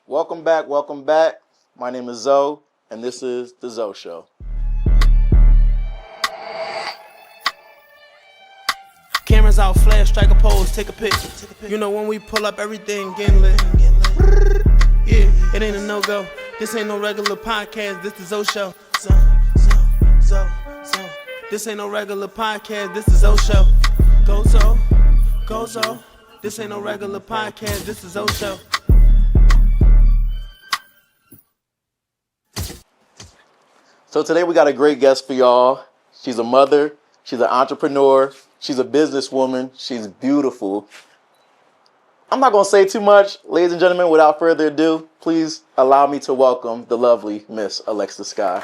Welcome back. My name is Zoe, and this is The Zoe Show. Cameras out, flash, strike a pose, take a pic. You know when we pull up, everything getting lit. Yeah, it ain't a no-go. This ain't no regular podcast, this the Zoe Show. Zoe. This ain't no regular podcast, this the Zoe Show. Go Zoe. This ain't no regular podcast, this the Zoe Show. So today we got a great guest for y'all. She's a mother, she's an entrepreneur, she's a businesswoman, she's beautiful. I'm not going to say too much. Ladies and gentlemen, without further ado, please allow me to welcome the lovely Miss Alexis Skyy.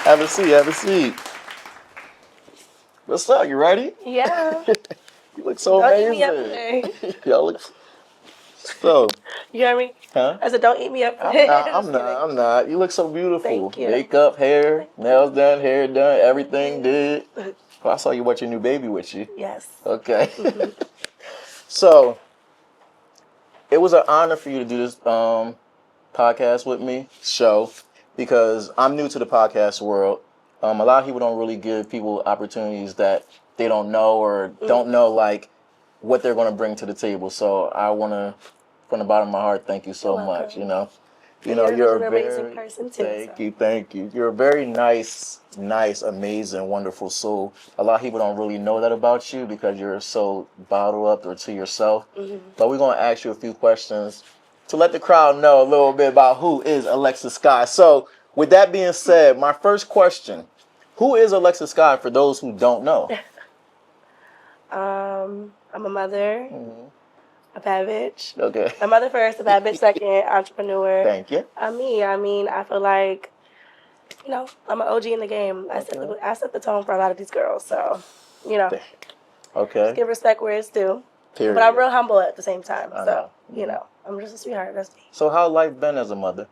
Have a seat. What's up? You ready? Yeah. You look so Don't amazing. eat me up today. Y'all look so. You hear me? Huh? I said, don't eat me up today. I'm not. You look so beautiful. Thank you. Makeup, hair, nails done, hair done, everything did. Oh, I saw you watch your new baby with you. Yes. Okay. So, it was an honor for you to do this podcast with me, show, because I'm new to the podcast world. A lot of people don't really give people opportunities that they don't know or don't know, like, what they're going to bring to the table. So, I want to, from the bottom of my heart, thank you so much, you know. You're an a amazing person too. Thank you. You're a very nice, amazing, wonderful soul. A lot of people don't really know that about you because you're so bottled up or to yourself. But we're going to ask you a few questions to let the crowd know a little bit about who is Alexis Skyy. So, with that being said, my first question, who is Alexis Skyy for those who don't know? I'm a mother, a bad bitch. Okay. My mother first, a bad bitch second, entrepreneur. Thank you. I mean, I feel like, I'm an OG in the game. I set the tone for a lot of these girls, so, Okay. give respect where it's due. Period. But I'm real humble at the same time, I so, know. I'm just a sweetheart. That's me. So how life been as a mother?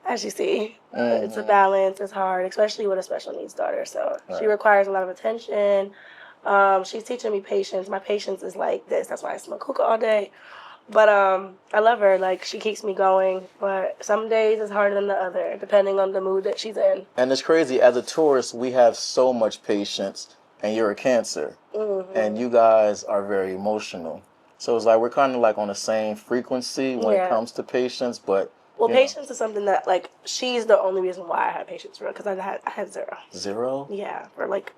As you see, it's a balance. It's hard, especially with a special needs daughter. So she Right. requires a lot of attention. She's teaching me patience. My patience is like this. That's why I smoke hookah all day. But I love her. Like, she keeps me going. But some days it's harder than the other, depending on the mood that she's in. And it's crazy. As a tourist, we have so much patience, and you're a Cancer, and you guys are very emotional. So it's like we're kind of like on the same frequency when it comes to patience, but well, patience is something that, like, she's the only reason why I had patience for her, because I had zero. Zero? Yeah, for, like,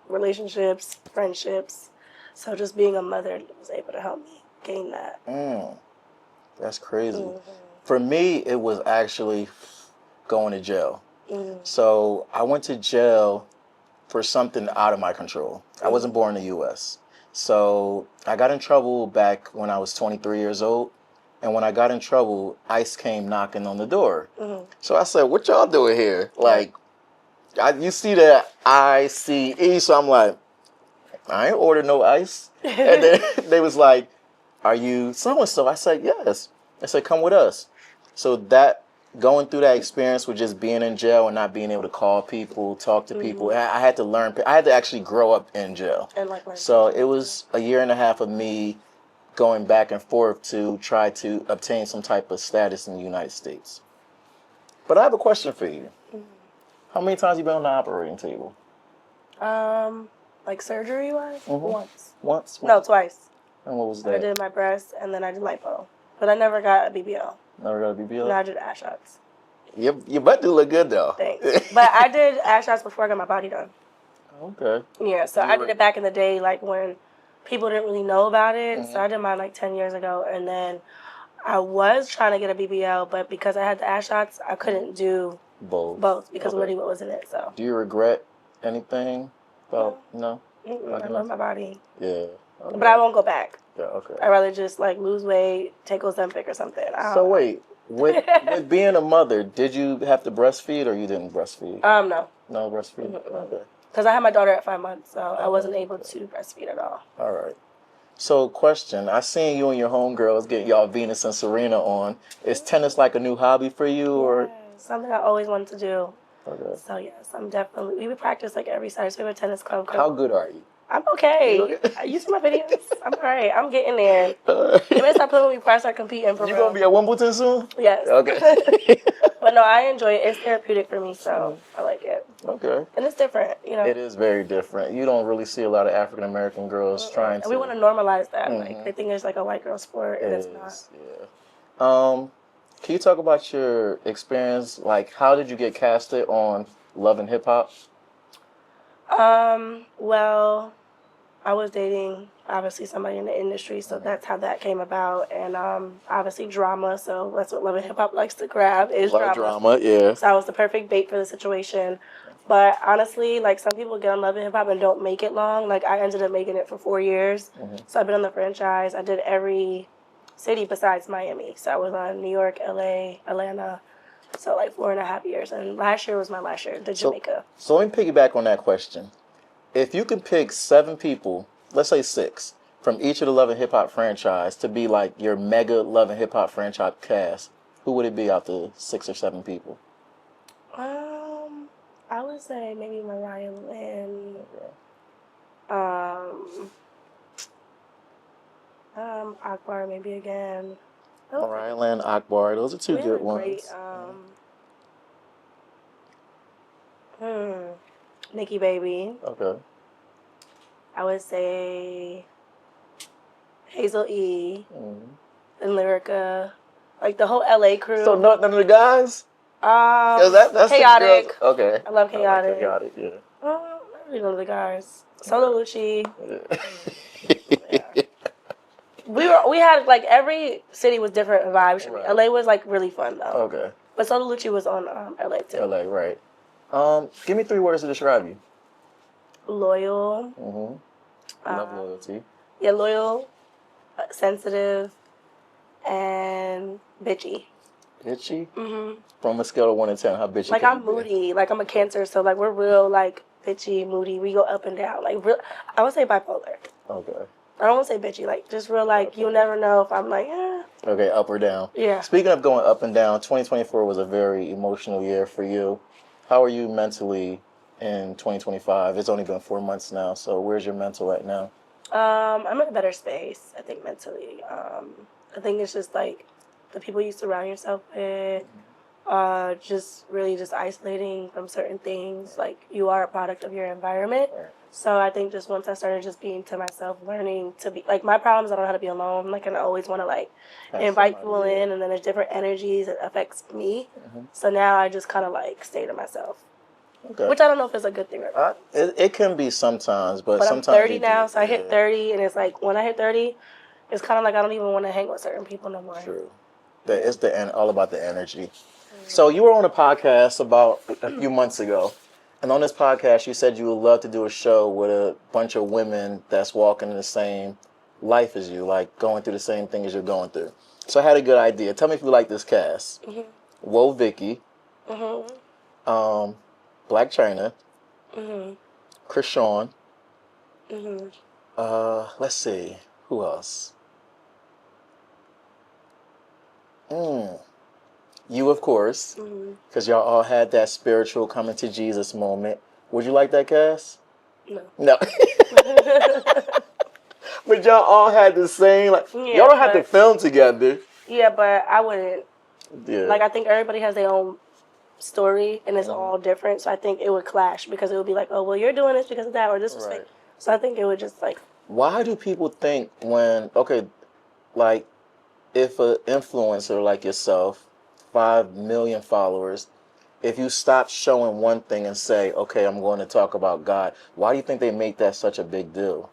relationships, friendships. So just being a mother was able to help me gain that. That's crazy. For me, it was actually going to jail. So I went to jail for something out of my control. I wasn't born in the U.S. So I got in trouble back when I was 23 years old. And when I got in trouble, ICE came knocking on the door. So I said, what y'all doing here? Like, you see that ICE, so I'm like, I ain't ordered no ice. And then they was like, are you so-and-so? I said, yes. I said, come with us. So that, going through that experience with just being in jail and not being able to call people, talk to people, I had to learn, I had to actually grow up in jail. And so it was a year and a half of me going back and forth to try to obtain some type of status in the United States. But I have a question for you. How many times have you been on the operating table? Like surgery-wise? Once? No, twice. And what was that? I did my breast, and then I did lipo. But I never got a BBL. Never got a BBL? No, I did ass shots. Your butt do look good, though. Thanks. But I did ass shots before I got my body done. Okay. Yeah, so I did it back in the day, like, when people didn't really know about it. So I did mine, like, 10 years ago. And then I was trying to get a BBL, but because I had the ass shots, I couldn't do both because of what was in it. So. Do you regret anything about, no? I love my body. Yeah. Okay. But I won't go back. Yeah, okay. I'd rather just, like, lose weight, take Ozempic or something. So wait, with being a mother, did you have to breastfeed or you didn't breastfeed? No. No breastfeed? Okay. Because I had my daughter at 5 months, so I wasn't able to breastfeed at all. All right. So, question. I seen you and your homegirls get y'all Venus and Serena on. Is tennis like a new hobby for you? Or something I always wanted to do. Okay. So, yes, I'm definitely... We would practice, like, every Saturday. So we have a tennis club. How good are you? I'm okay. You see my videos? I'm all right. I'm getting there. You may stop playing with me before I start competing for real. You gonna be at Wimbledon soon? Yes. Okay. But no, I enjoy it. It's therapeutic for me, so I like it. Okay. And it's different, you know. It is very different. You don't really see a lot of African American girls trying to. And we want to normalize that. Like they think it's like a white girl sport, and it's not. Yeah. Can you talk about your experience? Like, how did you get casted on Love and Hip Hop? Well, I was dating obviously somebody in the industry, so that's how that came about. And obviously drama, so that's what Love and Hip Hop likes to grab is drama. Yeah. So I was the perfect bait for the situation. But honestly, like some people get on Love and Hip Hop and don't make it long. Like I ended up making it for 4 years. So I've been on the franchise. I did every city besides Miami. So I was on New York, LA, Atlanta. So like 4.5 years. And last year was my last year, Jamaica. So let me piggyback on that question. If you could pick 7 people, let's say 6, from each of the Love and Hip Hop franchise to be like your mega Love and Hip Hop franchise cast, who would it be out the 6 or 7 people? I would say maybe Mariah Lynn. Akbar maybe again. Mariah Lynn, Akbar, those are 2 good ones. Nikki Baby. Okay. I would say Hazel E. And Lyrica. Like the whole LA crew. So none of the guys? That's Chaotic. Okay. I love Chaotic. Like Chaotic, yeah. I really love the guys. Solo Lucci. Yeah. We had like every city was different vibes. Right. LA was like really fun though. Okay. But Solo Lucci was on LA too. LA, right. Give me 3 words to describe you. Loyal. Love loyalty. Yeah, loyal, sensitive, and bitchy. Bitchy? From a scale of 1 to 10, how bitchy? Like I'm moody. Like I'm a Cancer, so like we're real like bitchy, moody. We go up and down. Like real. I would say bipolar. Okay. I don't want to say bitchy. Like just real. Like you'll never know if I'm like. Okay, up or down. Yeah. Speaking of going up and down, 2024 was a very emotional year for you. How are you mentally in 2025? It's only been 4 months now, so where's your mental at now? I'm in a better space, I think, mentally. I think it's just like the people you surround yourself with, just really just isolating from certain things. Like you are a product of your environment. So I think just once I started just being to myself, learning to be like my problems, I don't know how to be alone. Like, and I always want to like invite people in, and then there's different energies that affects me. So now I just kind of like stay to myself. Okay. Which I don't know if it's a good thing or not. It can be sometimes, but sometimes. I'm 30 now, so I hit 30, and it's like when I hit 30, it's kind of like I don't even want to hang with certain people no more. True. It's all about the energy. So you were on a podcast about a few months ago, and on this podcast you said you would love to do a show with a bunch of women that's walking in the same life as you, like going through the same thing as you're going through. So I had a good idea. Tell me if you like this cast. Whoa, Vicky. Black China. Krishan. Let's see. Who else? You, of course. Because y'all all had that spiritual coming to Jesus moment. Would you like that cast? No. But y'all all had the same, like, y'all don't have to film together. Yeah, but I wouldn't. Yeah. Like, I think everybody has their own story, and it's all different, so I think it would clash, because it would be like, oh, well, you're doing this because of that, or this was fake. So I think it would just, like... Why do people think when, like, if an influencer like yourself, 5 million followers, if you stop showing one thing and say, okay, I'm going to talk about God, why do you think they make that such a big deal?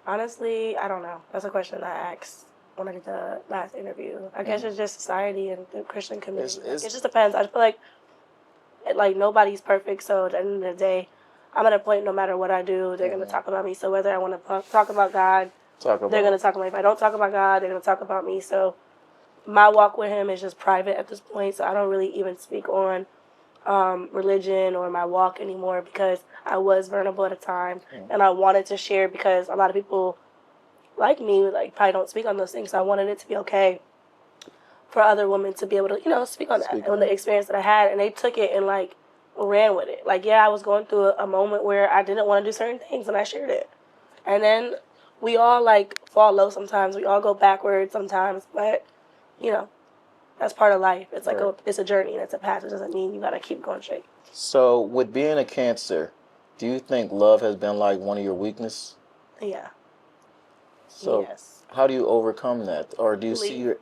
Honestly, I don't know. That's a question I asked when I did the last interview. I guess it's just society and the Christian community. It just depends. I feel like nobody's perfect, so at the end of the day, I'm at a point no matter what I do, they're going to talk about me. So whether I want to talk about God, they're going to talk about me. If I don't talk about God, they're going to talk about me. So my walk with him is just private at this point, so I don't really even speak on religion or my walk anymore, because I was vulnerable at a time, and I wanted to share, because a lot of people like me probably don't speak on those things, so I wanted it to be okay for other women to be able to, speak on that, on the experience that I had, and they took it and ran with it. Like, yeah, I was going through a moment where I didn't want to do certain things, and I shared it. And then we all, like, fall low sometimes. We all go backwards sometimes. But, you know, that's part of life. It's like it's a journey and it's a path. It doesn't mean you got to keep going straight. So, with being a Cancer, do you think love has been, like, one of your weaknesses? Yeah. So, yes. How do you overcome that? Or do you see your...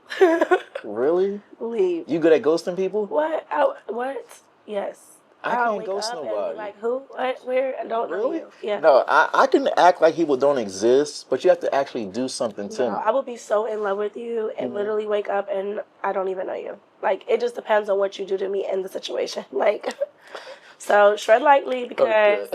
Really? Leave. You good at ghosting people? What? What? Yes. I can't ghost nobody. And be like, who? What? Where? I don't know you. Yeah. No, I can act like people don't exist, but you have to actually do something to me. I will be so in love with you and literally wake up and I don't even know you. Like, it just depends on what you do to me in the situation. Like, so tread lightly because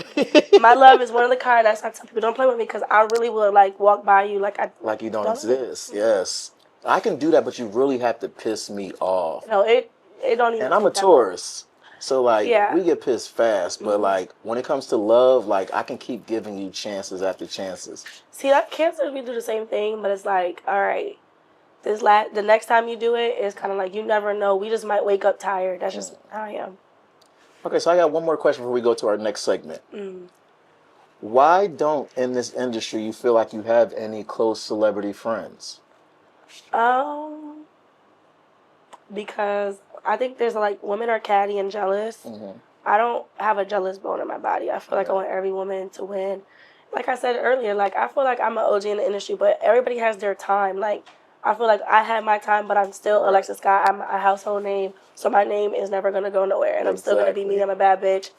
my love is one of the kind that's not tell people don't play with me because I really will, like, walk by you like you don't exist. Yes. I can do that, but you really have to piss me off. No, it don't even. And I'm a Taurus. So, like, we get pissed fast. But, like, when it comes to love, like, I can keep giving you chances after chances. See, that Cancers, we do the same thing, but it's like, all right, the next time you do it, it's kind of like you never know. We just might wake up tired. That's just how I am. Okay, so I got one more question before we go to our next segment. Why don't, in this industry, you feel like you have any close celebrity friends? Because I think there's like women are catty and jealous. I don't have a jealous bone in my body. I feel like I want every woman to win. Like I said earlier, like I feel like I'm an OG in the industry, but everybody has their time. Like I feel like I had my time, but I'm still Alexis Skyy. I'm a household name, so my name is never gonna go nowhere, and I'm still gonna be me. I'm a bad bitch.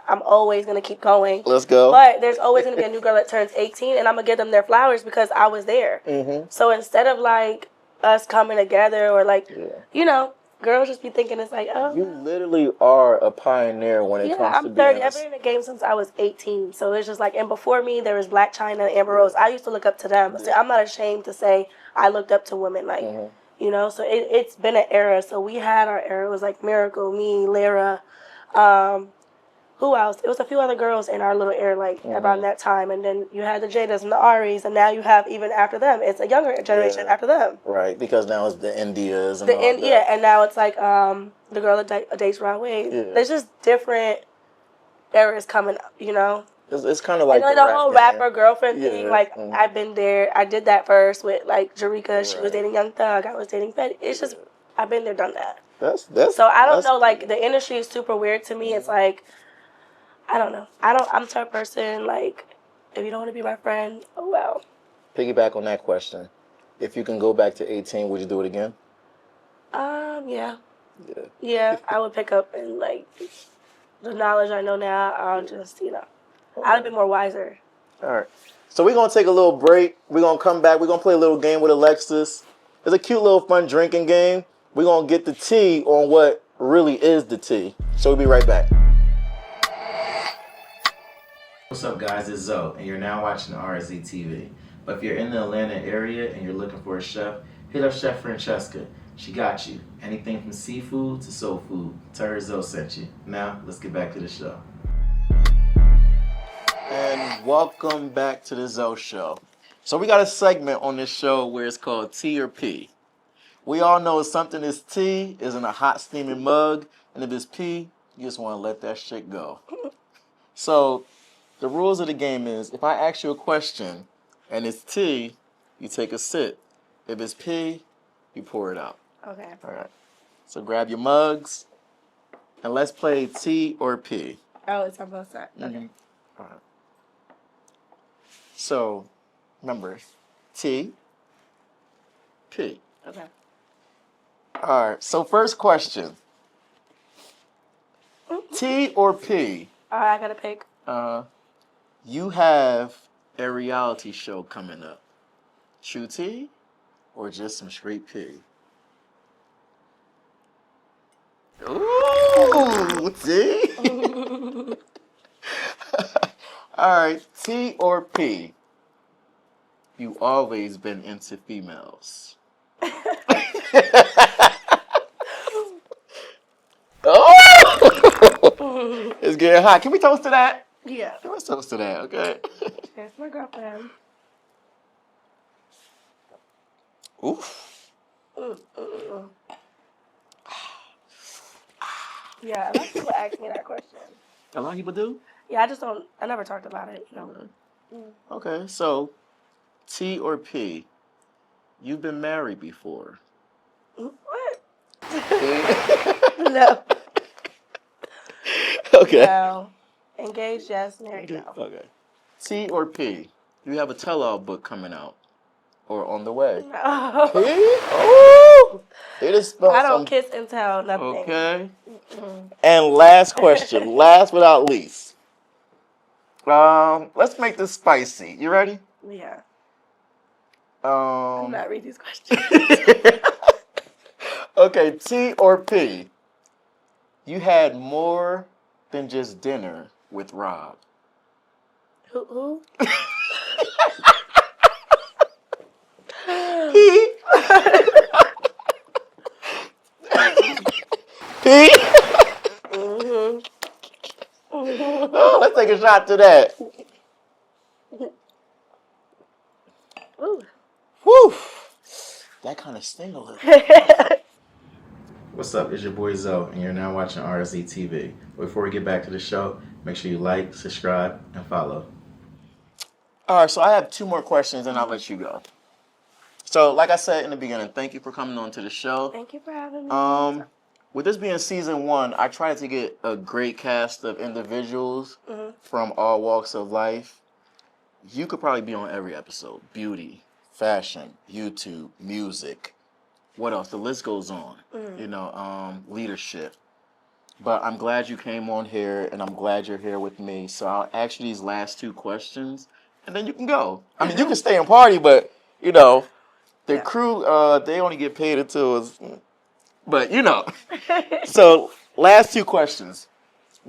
I'm always gonna keep going. Let's go. But there's always gonna be a new girl that turns 18, and I'm gonna give them their flowers because I was there. So instead of like us coming together or like, you know, girls just be thinking it's like, oh. You literally are a pioneer when it comes to being... I'm 30. I've been in the game since I was 18. So it's just like, and before me, there was Black China and Amber Rose. I used to look up to them. So I'm not ashamed to say I looked up to women. Like, you know, so it's been an era. So we had our era. It was like Miracle, me, Lara, who else? It was a few other girls in our little era, like around that time. And then you had the Jadas and the Aries, and now you have even after them, it's a younger generation after them. Right, because now it's the Indias and all that. Yeah, and now it's like the girl that dates Ron Wade. There's just different eras coming up, you know. It's kind of like the whole rapper girlfriend thing. Like I've been there. I did that first with like Jerika. She was dating Young Thug. I was dating Fetty. It's just I've been there, done that. So I don't know. Like the industry is super weird to me. It's like. I don't know. I'm the type of person, like, if you don't want to be my friend, oh well. Piggyback on that question. If you can go back to 18, would you do it again? Yeah. Yeah, I would pick up and, like, the knowledge I know now, I'll just, you know, I'd have been more wiser. All right. So we're going to take a little break. We're going to come back. We're going to play a little game with Alexis. It's a cute little fun drinking game. We're going to get the tea on what really is the tea. So we'll be right back. What's up, guys? It's Zoe, and you're now watching RZ TV. But if you're in the Atlanta area and you're looking for a chef, hit up Chef Francesca. She got you. Anything from seafood to soul food. Tell her Zoe sent you. Now, let's get back to the show. And welcome back to the Zoe Show. So we got a segment on this show where it's called T or P. We all know something is tea is in a hot steaming mug, and if it's P, you just want to let that shit go. So the rules of the game is if I ask you a question and it's tea, you take a sip. If it's P, you pour it out. Okay. All right. So grab your mugs and let's play T or P. Oh, it's on both sides. Okay. All right. So remember, T, P. Okay. All right. So first question. T or P? All right, I gotta pick. You have a reality show coming up. True T or just some straight P? Ooh, T? All right, T or P? You always been into females. Oh! It's getting hot. Can we toast to that? Yeah. Let's toast to that, okay? That's my girlfriend. Oof. Yeah, a lot of people ask me that question. A lot of people do? Yeah, I never talked about it, you know. Okay, so T or P, you've been married before. What? P? No. Okay. No. Engaged, yes. Married, no. Okay. T or P, you have a tell-all book coming out or on the way. No. P? Oh! It is spelled I don't some... kiss and tell, nothing. Okay. And last question, last but not least. Let's make this spicy. You ready? Yeah. I'm not reading these questions. Okay, T or P, you had more than just dinner with Rob. Who? P? P? Oh, let's take a shot to that. Ooh. Whew. That kind of sting a little. What's up? It's your boy Zoe, and you're now watching RZ TV. Before we get back to the show, make sure you like, subscribe, and follow. All right, so I have 2 more questions, and I'll let you go. So, like I said in the beginning, thank you for coming on to the show. Thank you for having me. With this being season 1, I tried to get a great cast of individuals from all walks of life. You could probably be on every episode. Beauty, fashion, YouTube, music. What else? The list goes on. You know, leadership. But I'm glad you came on here, and I'm glad you're here with me. So I'll ask you these last 2 questions, and then you can go. I mean, you can stay and party, but, you know, the crew, they only get paid until it's... But, you know. So, last 2 questions.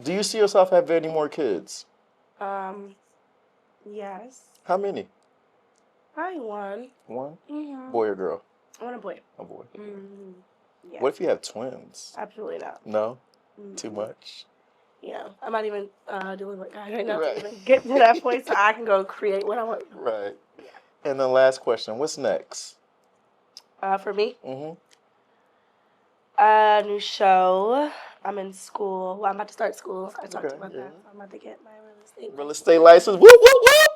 Do you see yourself having any more kids? Yes. How many? Probably 1. 1? Mm-hmm. Boy or girl? I want a boy. A boy. Mm-hmm. Yeah. What if you have twins? Absolutely not. No? Mm-hmm. Too much? Yeah. I'm not even doing what guys right now Right. to even get to that point so I can go create what I want. Right. And the last question, what's next? For me? Mm-hmm. New show. I'm in school. Well, I'm about to start school. I talked about that. I'm about to get my Real estate license. Whoop, whoop, whoop.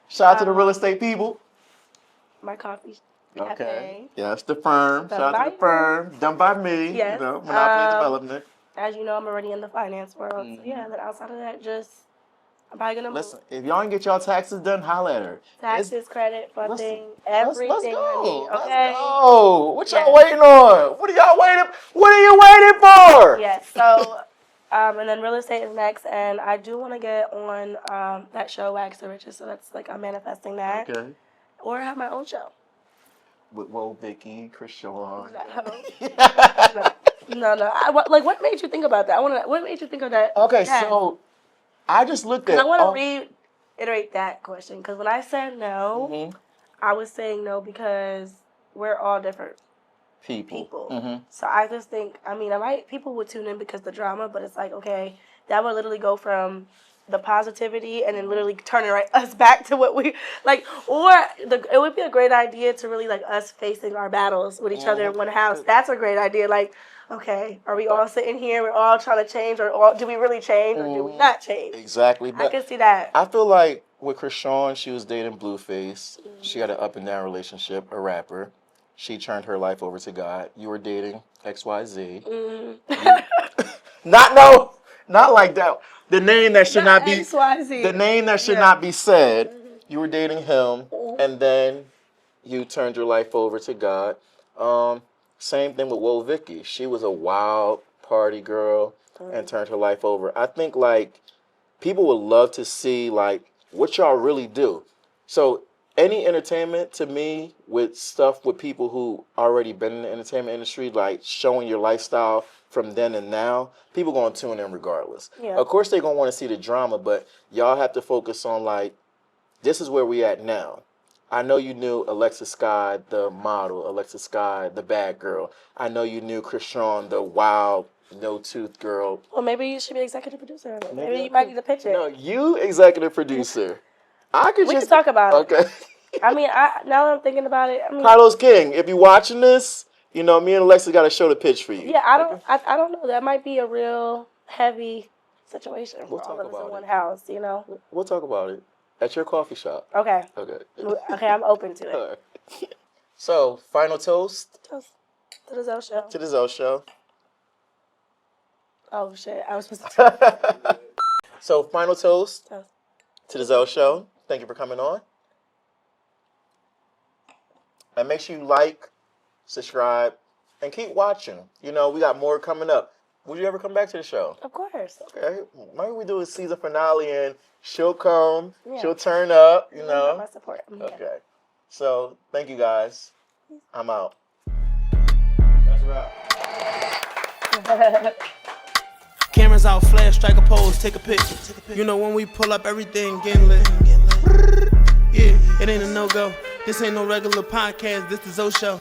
Shout out to the real estate people. My coffee. Okay. Cafe. Yes, the firm. Done Shout out to by the firm. Done by me. Yes. You know, Monopoly Development. As you know, I'm already in the finance world. So yeah, and then outside of that, I'm probably gonna listen. If y'all ain't get y'all taxes done, holla at her. Taxes, credit, funding, everything. Let's go. I need, okay. Let's go. What y'all waiting on? What are you waiting for? Yes. So, and then real estate is next, and I do want to get on that show, Wax the Riches. So that's like I'm manifesting that. Okay. Or have my own show. With Vicky, Krishan. No. What made you think about that? What made you think of that? Okay, so I just looked at. I want to reiterate that question because when I said no, I was saying no because we're all different people. Mm-hmm. So I just think, people would tune in because of the drama, but it's like, okay, that would literally go from the positivity and then literally turning us back to what we like, it would be a great idea to really like us facing our battles with each other in one house. That's a great idea. Like, okay, are we all sitting here? We're all trying to change, or do we really change, or do we not change? Exactly. I can see that. I feel like with Krishan, she was dating Blueface. She had an up and down relationship, a rapper. She turned her life over to God. You were dating XYZ. Not like that. The name that should not be XYZ. The name that should not be said. You were dating him, and then you turned your life over to God. Same thing with Wo Vicky. She was a wild party girl and turned her life over. I think like people would love to see like what y'all really do. So any entertainment to me with stuff with people who already been in the entertainment industry, like showing your lifestyle from then and now, people gonna tune in regardless. Yeah. Of course they gonna want to see the drama, but y'all have to focus on like, this is where we at now. I know you knew Alexis Skyy, the model, Alexis Skyy, the bad girl. I know you knew Krishan, the wild, no-tooth girl. Well, maybe you should be executive producer. Maybe you might need to pitch it. No, you executive producer. We can talk about it. Okay. now that I'm thinking about it. Carlos King, if you're watching this, You know, me and Alexis got to show the pitch for you. Yeah, I don't know. That might be a real heavy situation for all of us in one house, you know? We'll talk about it at your coffee shop. Okay. Okay. Okay, I'm open to it. All right. So, final toast. Toast to the Zoe Show. To the Zoe Show. Oh, shit. I was supposed to... So, final toast Toast to the Zoe Show. Thank you for coming on. And make sure you like, subscribe, and keep watching. You know, we got more coming up. Would you ever come back to the show? Of course. Okay. Maybe we do a season finale and she'll come. Yeah. She'll turn up, you know. My support. Okay. So, thank you guys. I'm out. That's a wrap. Cameras out, flash, strike a pose, take a pic. You know when we pull up, everything getting lit. Yeah, it ain't a no-go. This ain't no regular podcast, this the Zoe Show.